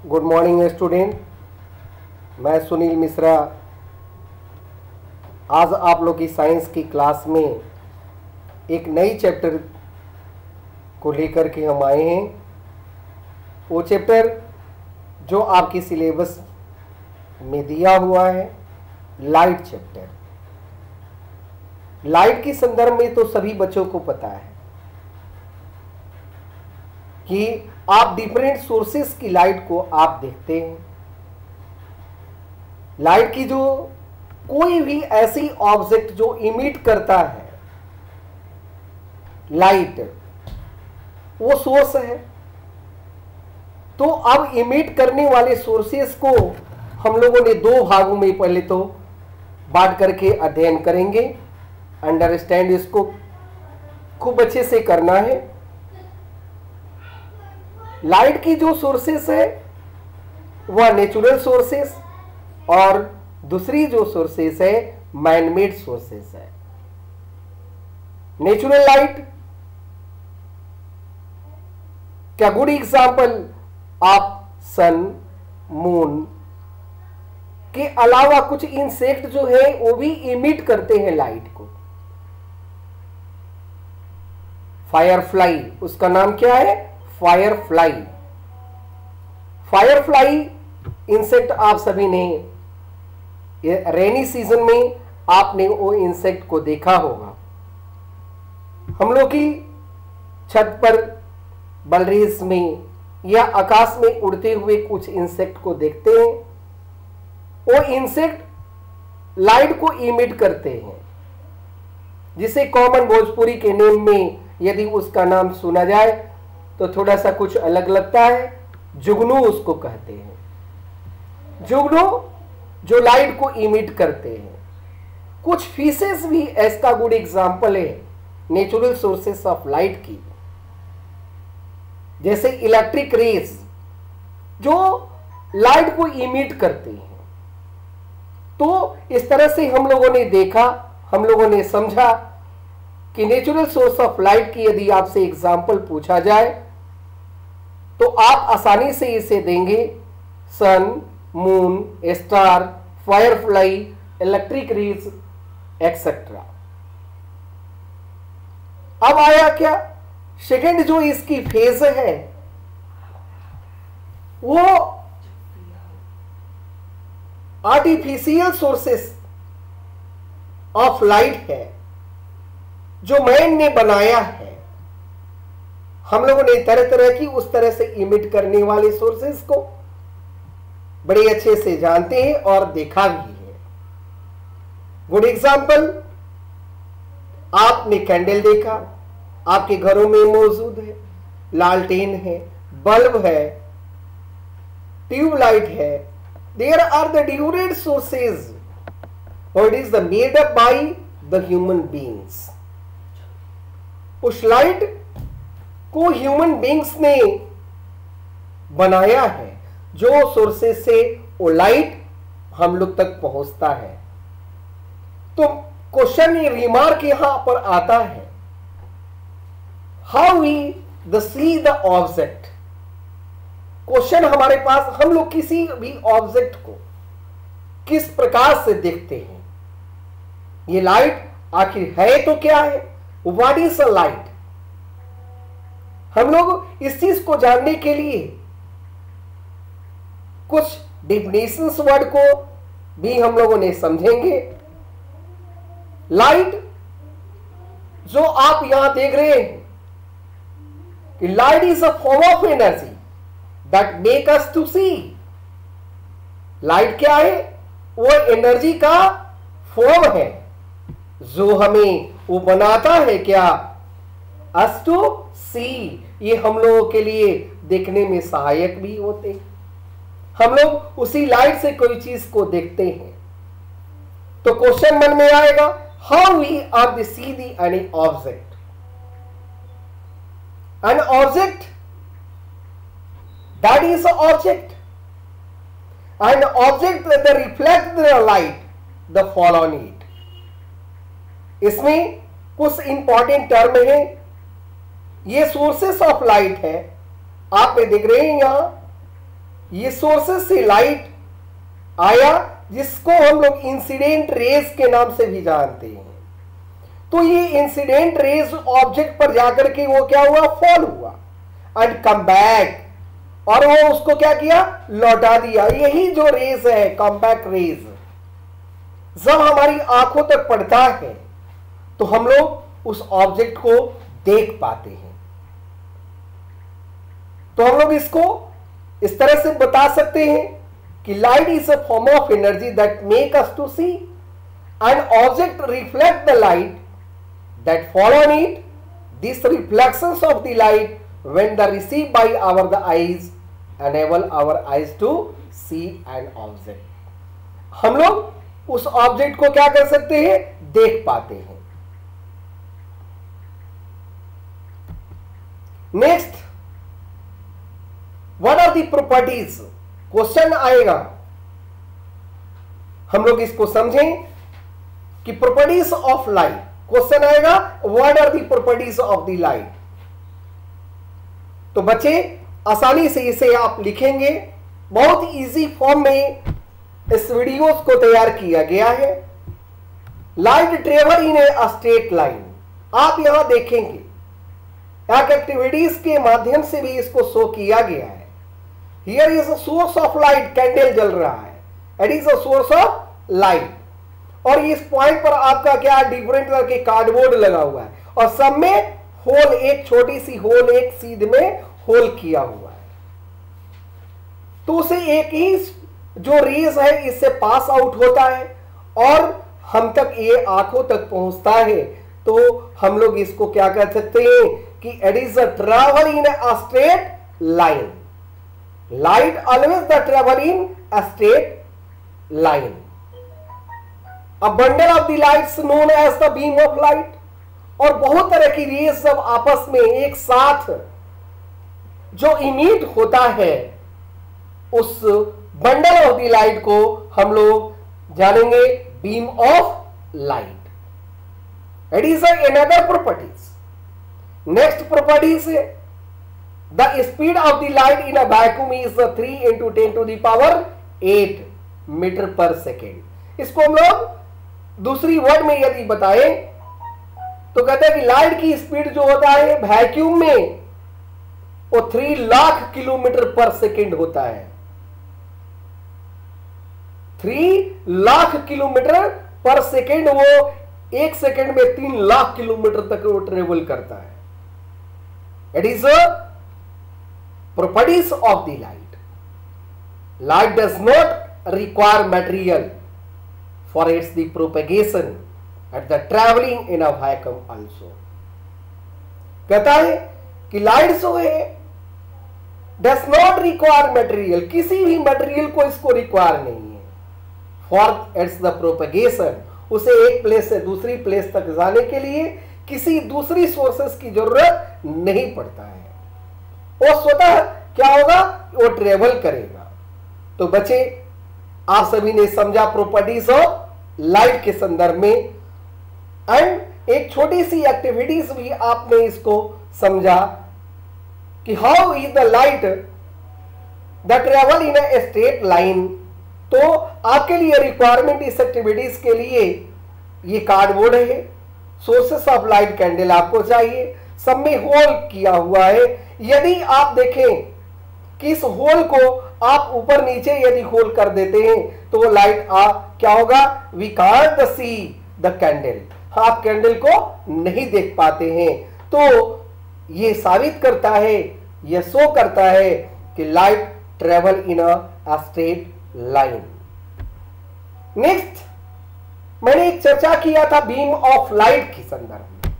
Good morning student. मैं सुनील मिश्रा आज आप लोग की साइंस की क्लास में एक नई चैप्टर को लेकर के हम आए हैं। वो चैप्टर जो आपकी सिलेबस में दिया हुआ है, लाइट चैप्टर। लाइट के संदर्भ में तो सभी बच्चों को पता है कि आप डिफरेंट सोर्सेस की लाइट को आप देखते हैं। लाइट की जो कोई भी ऐसी ऑब्जेक्ट जो इमिट करता है लाइट, वो सोर्स है। तो अब इमिट करने वाले सोर्सेस को हम लोगों ने दो भागों में पहले तो बांट करके अध्ययन करेंगे। अंडरस्टैंड इसको खूब अच्छे से करना है। लाइट की जो सोर्सेस है वह नेचुरल सोर्सेस और दूसरी जो सोर्सेस है मैन मेड सोर्सेस है। नेचुरल लाइट क्या गुड एग्जांपल आप सन, मून के अलावा कुछ इंसेक्ट जो है वो भी इमिट करते हैं लाइट को। फायरफ्लाई, उसका नाम क्या है? फायरफ्लाई। फायरफ्लाई इंसेक्ट आप सभी ने रेनी सीजन में आपने वो इंसेक्ट को देखा होगा। हम लोग की छत पर बलरेज में या आकाश में उड़ते हुए कुछ इंसेक्ट को देखते हैं। वो इंसेक्ट लाइट को इमिट करते हैं, जिसे कॉमन भोजपुरी के नेम में यदि उसका नाम सुना जाए तो थोड़ा सा कुछ अलग लगता है। जुगनू उसको कहते हैं। जुगनू जो लाइट को इमिट करते हैं। कुछ फिशेस भी इसका गुड एग्जांपल है नेचुरल सोर्सेस ऑफ लाइट की, जैसे इलेक्ट्रिक रेस जो लाइट को इमिट करते हैं। तो इस तरह से हम लोगों ने देखा, हम लोगों ने समझा कि नेचुरल सोर्स ऑफ लाइट की यदि आपसे एग्जांपल पूछा जाए तो आप आसानी से इसे देंगे। Sun, moon, star, firefly, electric rays etcetera. अब आया क्या? सेकेंड जो इसकी फेज है वो आर्टिफिशियल सोर्सेस ऑफ लाइट है जो मैन ने बनाया है। हम लोगों ने तरह तरह की उस तरह से इमिट करने वाले सोर्सेस को बड़े अच्छे से जानते हैं और देखा भी है। गुड एग्जांपल, आपने कैंडल देखा, आपके घरों में मौजूद है। लालटेन है, बल्ब है, ट्यूबलाइट है। There are the different sources और it is the made up by the human beings. उस लाइट को ह्यूमन बीइंग्स ने बनाया है, जो सोर्सेस से वो लाइट हम लोग तक पहुंचता है। तो क्वेश्चन रिमार्क यहां पर आता है, how we the see the object. Question हमारे पास, हम लोग किसी भी ऑब्जेक्ट को किस प्रकार से देखते हैं? ये लाइट आखिर है तो क्या है? What is a light? हम लोग इस चीज को जानने के लिए कुछ डिफिनेशंस वर्ड को भी हम लोगों ने समझेंगे। लाइट जो आप यहां देख रहे हैं कि light is a form of energy that make us to see. Light क्या है? वो एनर्जी का फॉर्म है जो हमें वो बनाता है क्या? अस टू सी। ये हम लोगों के लिए देखने में सहायक भी होते हैं। हम लोग उसी लाइट से कोई चीज को देखते हैं। तो क्वेश्चन मन में आएगा, how we are the see the any object. An object that is a object and object that reflect the light the fall on it. इसमें कुछ इंपॉर्टेंट टर्म है। ये सोर्सेस ऑफ लाइट है, आप में दिख रहे हैं यहां ये सोर्सेस से लाइट आया, जिसको हम लोग इंसिडेंट रेज के नाम से भी जानते हैं। तो ये इंसिडेंट रेज ऑब्जेक्ट पर जाकर के वो क्या हुआ, फॉल हुआ एंड कम बैक, और वो उसको क्या किया, लौटा दिया। यही जो रेज है, कम बैक रेज, जब हमारी आंखों तक पड़ता है तो हम लोग उस ऑब्जेक्ट को देख पाते हैं। तो हम लोग इसको इस तरह से बता सकते हैं कि light is a form of energy that make us to see, an object reflect the light that fall on it, this reflections of the light when the received by our the eyes enable our eyes to see an object, हम लोग उस object को क्या कर सकते हैं, देख पाते हैं। Next, what are the properties, question आएगा, हम लोग इसको समझें कि प्रॉपर्टीज ऑफ लाइट, क्वेश्चन आएगा what are the properties of the light. तो बच्चे आसानी से इसे आप लिखेंगे, बहुत इजी फॉर्म में इस वीडियोस को तैयार किया गया है। Light travel in a straight line, आप यहां देखेंगे एक एक्टिविटीज के माध्यम से भी इसको शो किया गया है। Here is a source of light, candle जल रहा है, it is a source of light, और इस पॉइंट पर आपका क्या, डिफरेंट कलर के कार्डबोर्ड लगा हुआ है, और सब में होल, एक छोटी सी होल, एक सीध में होल किया हुआ है। तो उसे एक ही जो रेज है इससे पास आउट होता है और हम तक, ये आंखों तक पहुंचता है। तो हम लोग इसको क्या कह सकते हैं कि it is a travel in a straight line, light always the travel in a straight line. A bundle of the lights known as the beam of light, और बहुत तरह की रेज जब आपस में एक साथ जो इमिट होता है, उस बंडल ऑफ द लाइट को हम लोग जानेंगे beam of light. It is another properties. Next properties है the speed of the light in a vacuum is 3 × 10⁸ metre per second. इसको हम लोग दूसरी वर्ड में यदि बताएं तो कहते हैं कि लाइट की स्पीड जो होता है वैक्यूम में वो 3 लाख किलोमीटर पर सेकेंड होता है। 3 लाख किलोमीटर पर सेकेंड, वो एक सेकेंड में 3 लाख किलोमीटर तक वो ट्रेवल करता है। It is a properties of the light. Light does not require material for its the propagation at the travelling in a vacuum also. कहता है कि लाइट जो है डज नॉट रिक्वायर मटेरियल, किसी भी मटेरियल को इसको रिक्वायर नहीं है फॉर इट्स द प्रोपेगेशन, उसे एक प्लेस से दूसरी प्लेस तक जाने के लिए किसी दूसरी सोर्सेस की जरूरत नहीं पड़ता है। वो स्वतः क्या होगा, वो ट्रेवल करेगा। तो बच्चे आप सभी ने समझा प्रॉपर्टीज ऑफ लाइट के संदर्भ में, एंड एक छोटी सी एक्टिविटीज भी आपने इसको समझा कि how is the light the travel in a straight line. तो आपके लिए रिक्वायरमेंट इस एक्टिविटीज के लिए ये कार्डबोर्ड है, सोर्सेस ऑफ लाइट कैंडल आपको चाहिए, सब में होल किया हुआ है। यदि आप देखें कि इस होल को आप ऊपर नीचे यदि होल कर देते हैं तो वो लाइट क्या होगा, we can't see the candle, आप कैंडल को नहीं देख पाते हैं। तो ये साबित करता है, यह शो करता है कि light travel in a straight line. Next, मैंने एक चर्चा किया था बीम ऑफ लाइट के संदर्भ में।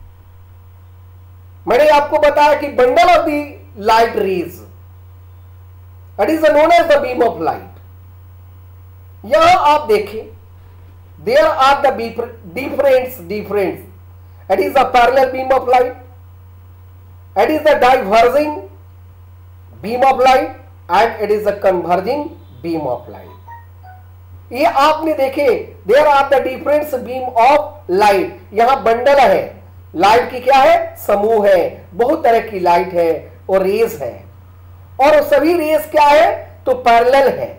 मैंने आपको बताया कि bundle of the light rays, it is known as the beam of light. यहां आप देखें, there are the difference. It is a parallel beam of light, it is a diverging beam of light, and it is a converging beam of light. ये आपने देखे, there are the difference beam of light. यहां bundle है, light की क्या है, समूह है, बहुत तरह की लाइट है और रेज है, और सभी रेज क्या है, तो पैरेलल है।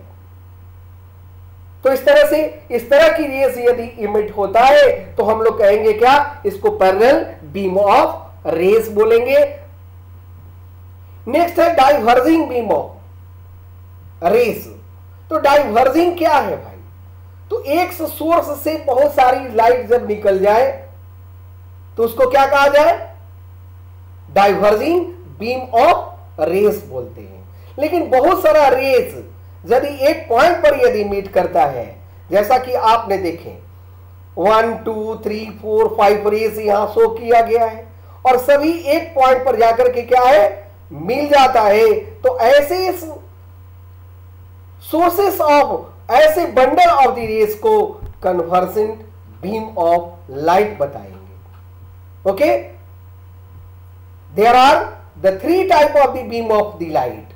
तो इस तरह की रेस यदि इमिट होता है तो हम लोग कहेंगे क्या, इसको पैरेलल बीम ऑफ रेस बोलेंगे। नेक्स्ट है डाइवर्जिंग बीम ऑफ रेस। तो डाइवर्जिंग क्या है भाई, तो एक सोर्स से बहुत सारी लाइट जब निकल जाए तो उसको क्या कहा जाए, डाइवर्जिंग बीम ऑफ रेस बोलते हैं। लेकिन बहुत सारा रेस यदि एक पॉइंट पर यदि मीट करता है, जैसा कि आपने देखे 1 2 3 4 5 रेस यहां शो किया गया है और सभी एक पॉइंट पर जाकर के क्या है, मिल जाता है, तो ऐसे सोर्सेस ऑफ, ऐसे बंडल ऑफ द रेस को कन्वर्जेंट बीम ऑफ लाइट बताएंगे। Okay, there are the 3 type of the beam of the light,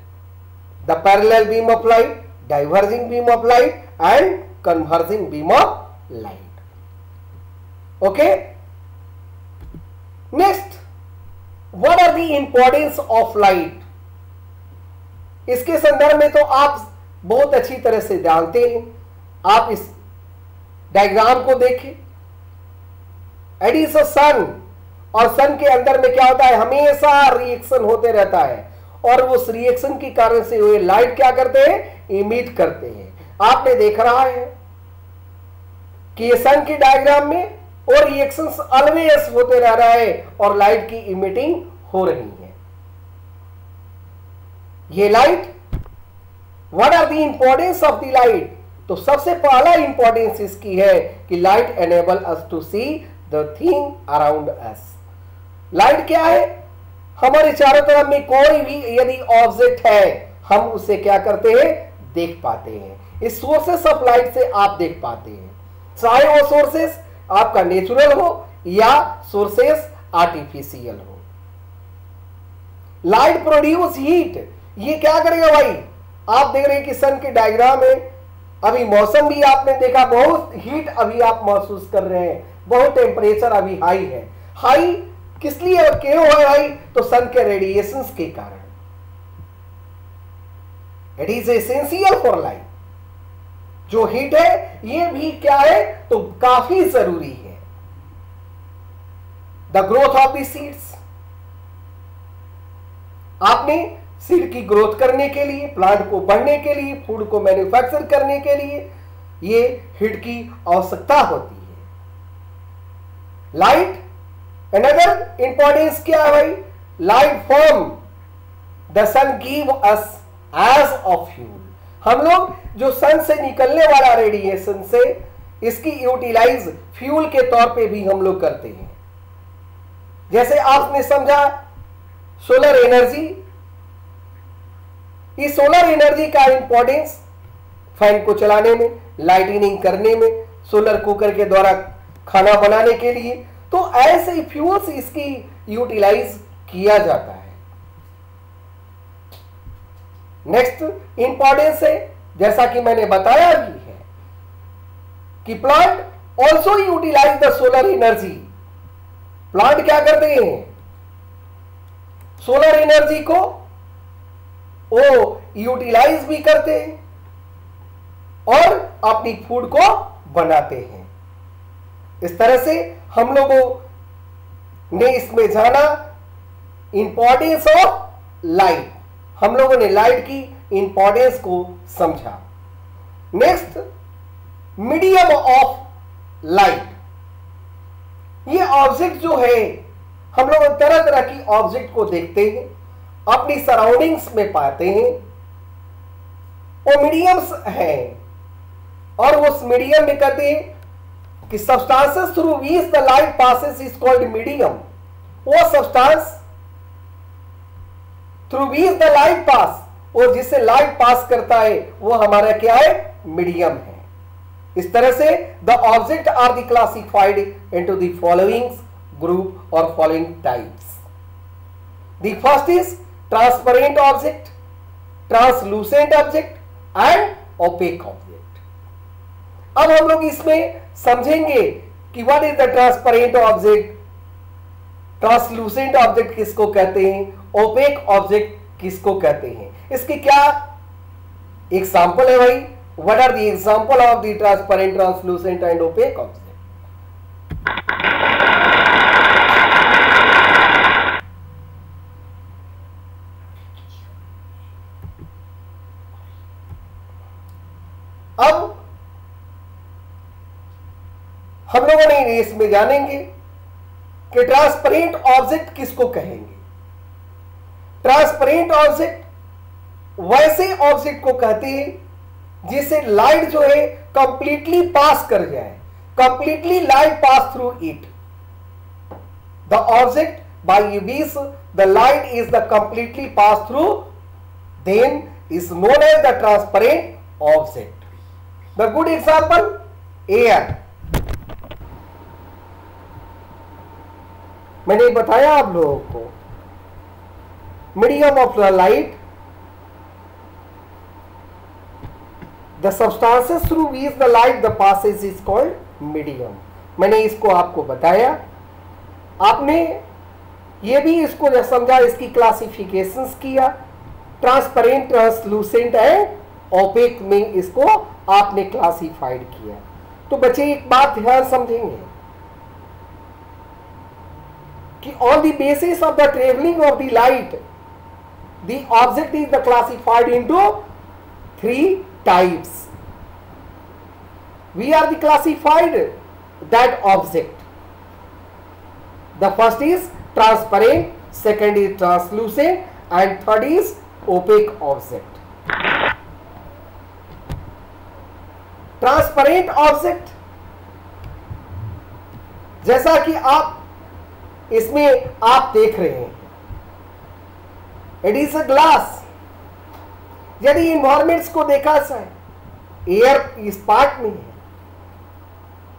the parallel beam of light, diverging beam of light and converging beam of light. Okay, next, what are the importance of light? इसके संदर्भ में तो आप बहुत अच्छी तरह से जानते हैं। आप इस डायग्राम को देखें, इट इज अ सन, और सन के अंदर में क्या होता है, हमेशा रिएक्शन होते रहता है और उस रिएक्शन के कारण से हुए लाइट क्या करते हैं, इमिट करते हैं। आपने देख रहा है कि ये सन की डायग्राम में और रिएक्शंस ऑलवेज होते रह रहा है और लाइट की इमिटिंग हो रही है। ये light, what are the importance of the light, तो सबसे पहला इंपॉर्टेंस इसकी है कि light enable us to see the thing around us. Light क्या है, हमारे चारों तरफ में कोई भी यदि ऑब्जेक्ट है हम उसे क्या करते हैं, देख पाते हैं। इस सोर्सेस ऑफ लाइट से आप देख पाते हैं, चाहे वो सोर्सेस आपका नेचुरल हो या सोर्सेस आर्टिफिशियल हो। लाइट प्रोड्यूस हीट, ये क्या करेगा भाई, आप देख रहे हैं कि सन के डायग्राम में अभी मौसम भी आपने देखा, बहुत हीट अभी आप महसूस कर रहे हैं, बहुत टेम्परेचर अभी हाई है। हाई किस लिए क्यों है भाई, तो सन के रेडिएशंस के कारण। It is essential for life. जो हीट है ये भी क्या है, तो काफी जरूरी है। The growth of the seeds, आपने सीड की ग्रोथ करने के लिए, प्लांट को बढ़ने के लिए, फूड को मैन्युफैक्चर करने के लिए ये हीट की आवश्यकता होती है। लाइट अनदर इंपॉर्टेंस क्या है भाई, light from the sun give us as a fuel. हम लोग जो सन से निकलने वाला रेडिएशन से इसकी यूटिलाइज फ्यूल के तौर पे भी हम लोग करते हैं। जैसे आपने समझा सोलर एनर्जी, इस सोलर एनर्जी का इंपॉर्टेंस फैन को चलाने में, लाइटनिंग करने में, सोलर कुकर के द्वारा खाना बनाने के लिए, तो ऐसे फ्यूल्स इसकी यूटिलाइज किया जाता है। नेक्स्ट इंपॉर्टेंस है, जैसा कि मैंने बताया भी है कि plant also utilize the solar energy. Plant क्या करते हैं, सोलर एनर्जी को वो यूटिलाइज भी करते हैं और अपनी फूड को बनाते हैं। इस तरह से हम लोगों ने इसमें जाना इंपॉर्टेंस ऑफ लाइट, हम लोगों ने लाइट की इंपॉर्टेंस को समझा। Next, medium of light. ये ऑब्जेक्ट जो है, हम लोग तरह तरह की ऑब्जेक्ट को देखते हैं, अपनी सराउंडिंग्स में पाते हैं, वो मीडियम्स हैं और उस मीडियम में कहते हैं कि substances through which the light passes is called medium. वो substance through which the light pass, और जिससे लाइट पास करता है वो हमारा क्या है, मीडियम है। इस तरह से the object are the classified into the following group और following types. The first is transparent object, translucent object and opaque object. अब हम लोग इसमें समझेंगे कि what is the transparent object, translucent object किसको कहते हैं, ओपेक ऑब्जेक्ट किसको कहते हैं, इसकी क्या एग्जाम्पल है भाई, what are the example of the transparent, translucent and opaque object? अब हम लोगों ने इसमें जानेंगे कि ट्रांसपेरेंट ऑब्जेक्ट किसको कहेंगे। ट्रांसपेरेंट ऑब्जेक्ट वैसे ऑब्जेक्ट को कहते हैं जिसे लाइट जो है कंप्लीटली पास कर जाए, completely light pass through it. The object by which the light is the completely pass through, then is known as the transparent object. The good example, air. मैंने बताया आप लोगों को, medium of the light, the substances through which the light the passes is called medium. मैंने इसको आपको बताया, आपने ये भी इसको जब समझा, इसकी क्लासिफिकेशंस किया, ट्रांसपेरेंट, ट्रांसलूसेंट एंड ओपेक में इसको आपने क्लासिफाइड किया। तो बच्चे एक बात ध्यान समझेंगे कि on the basis of the traveling of the light, the object is the classified into 3 types. We are the classified that object. The first is transparent, second is translucent, and third is opaque object. Transparent object, जैसा कि आप इसमें आप देख रहे हैं, it is a glass. यदि environments को देखा जाए, एयर इस पार्ट में है,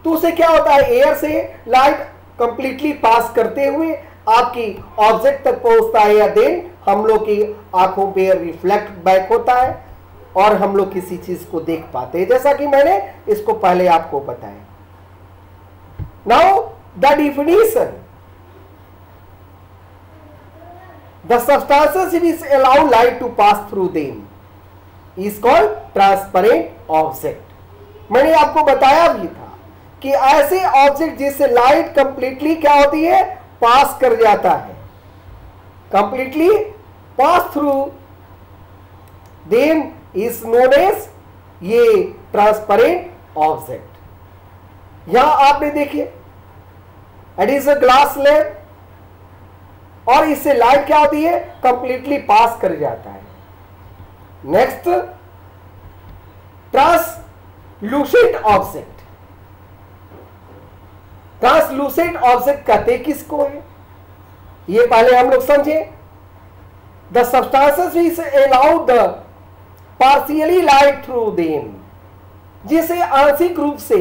तो उसे क्या होता है, एयर से लाइट कंप्लीटली पास करते हुए आपकी ऑब्जेक्ट तक पहुंचता है, या देन हम लोग की आंखों पे रिफ्लेक्ट बैक होता है और हम लोग किसी चीज को देख पाते हैं, जैसा कि मैंने इसको पहले आपको बताया। Now the definition, the substances which allow light to pass through them is called transparent object. मैंने आपको बताया भी था कि ऐसे ऑब्जेक्ट जिससे लाइट कंप्लीटली क्या होती है, पास कर जाता है, completely pass through, then is known as ये ट्रांसपेरेंट ऑब्जेक्ट। यहां आपने देखिए, it is a glass lamp, और इससे लाइट क्या होती है, कंप्लीटली पास कर जाता है। Next, translucent object. Translucent object कहते किसको है, ये पहले हम लोग समझे। The substances which allow the partially light through them, जिसे आंशिक रूप से,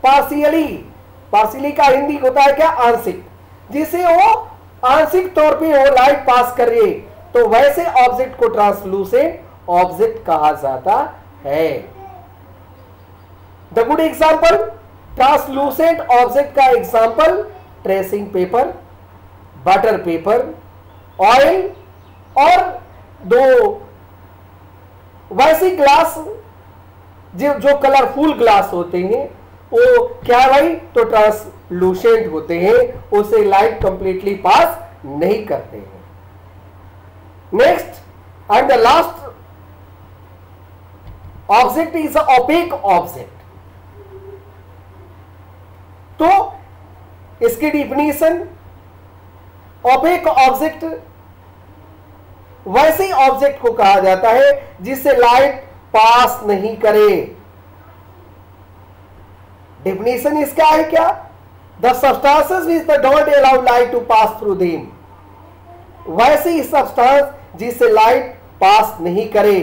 पार्शियली का हिंदी होता है क्या, आंशिक, जिसे वो आंशिक तौर पे वो लाइट पास कर रही है, तो वैसे ऑब्जेक्ट को ट्रांसलूसेंट ऑब्जेक्ट कहा जाता है। The good example, translucent object का example, tracing paper, butter paper, oil, और 2 वैसे ग्लास जो कलरफुल ग्लास होते हैं, वो क्या है भाई, तो ट्रांसलूसेंट होते हैं, उसे लाइट कंप्लीटली पास नहीं करते हैं। Next and the last object is opaque object. तो इसकी डिफिनीशन, ओपेक ऑब्जेक्ट वैसे ऑब्जेक्ट को कहा जाता है जिससे लाइट पास नहीं करे। डिफिनीशन इसका है क्या, the substances which the don't allow light to pass through them, वैसे ही सब्सटेंस जिससे लाइट पास नहीं करे,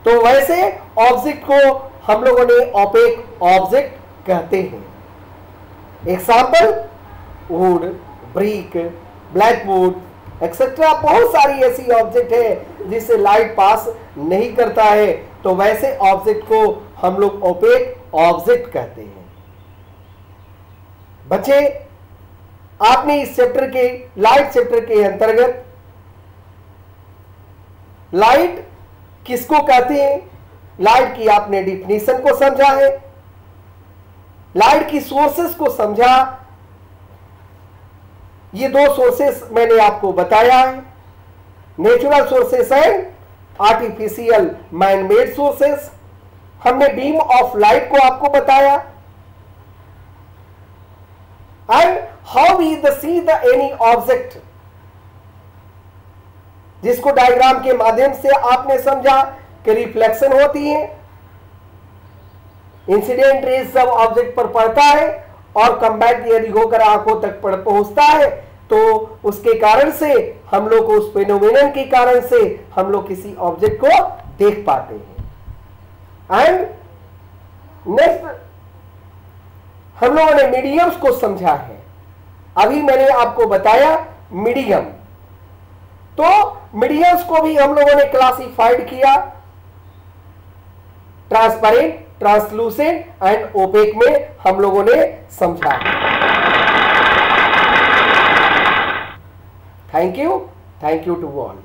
तो वैसे ऑब्जेक्ट को हम लोगों ने ओपेक ऑब्जेक्ट कहते हैं। Example, would, brick, Blackwood etcetera, बहुत सारी ऐसी ऑब्जेक्ट है जिससे लाइट पास नहीं करता है, तो वैसे ऑब्जेक्ट को हम लोग ओपेक ऑब्जेक्ट कहते हैं। बच्चे, आपने इस चैप्टर के, लाइट चैप्टर के अंतर्गत लाइट किसको कहते हैं, लाइट की आपने डिफिनीशन को समझा है, लाइट की सोर्सेस को समझा। ये दो सोर्सेस मैंने आपको बताया है, natural sources and artificial man made sources. हमने बीम ऑफ लाइट को आपको बताया, and how we see the any object, जिसको डायग्राम के माध्यम से आपने समझा कि रिफ्लेक्शन होती है, इंसिडेंट रेज जब ऑब्जेक्ट पर पड़ता है और कम्बैक्ट यदि होकर आंखों तक पहुंचता है तो उसके कारण से हम लोग को, उस फेनोमेनन के कारण से हम लोग किसी ऑब्जेक्ट को देख पाते हैं। एंड नेक्स्ट हम लोगों ने मीडियम्स को समझा है। अभी मैंने आपको बताया मीडियम, तो मीडियम्स को भी हम लोगों ने क्लासिफाइड किया, ट्रांसपेरेंट, ट्रांसलूसेंट एंड ओपेक में हम लोगों ने समझा। Thank you to all.